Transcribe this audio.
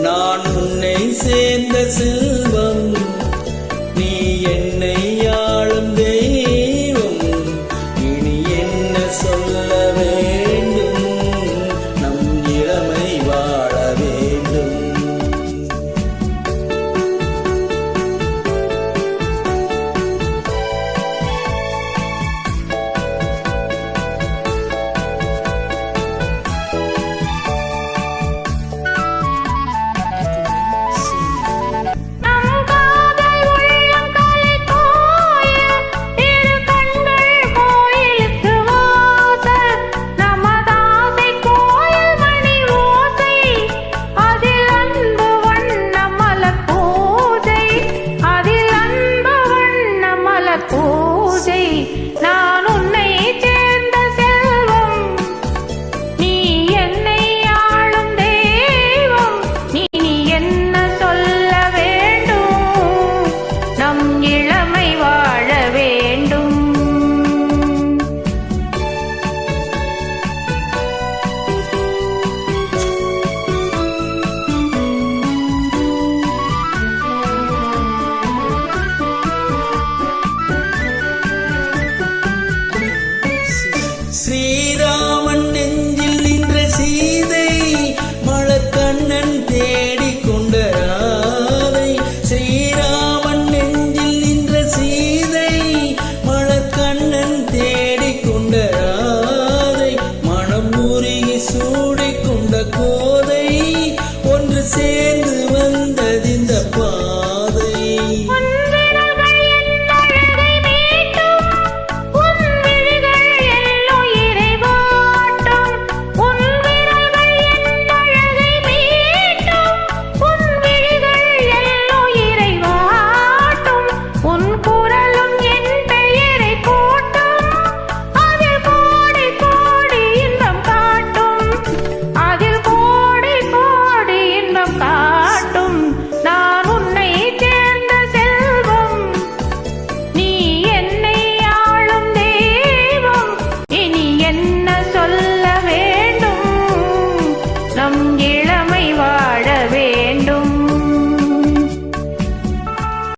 நான் உன்னை சேர்ந்த செல்வம், நீ என்னை ஆளும் தெய்வம். இனி என்ன சொல்ல வேண்டும், நம் இளமை வாழ வேண்டும். ஸ்ரீராமன் நெஞ்சில் நின்ற சீதை, மலர்கண்ணன் தேடிக் கொண்ட ராதை. ஸ்ரீராமன் நெஞ்சில் நின்ற சீதை, மலர்கண்ணன் தேடிக் கொண்ட ராதை. மனம் உருகி சூடிக் கொண்ட கோதை, ஒன்று சேர்ந்து வந்ததிந்த பாதை. நம் இளமை வாழவே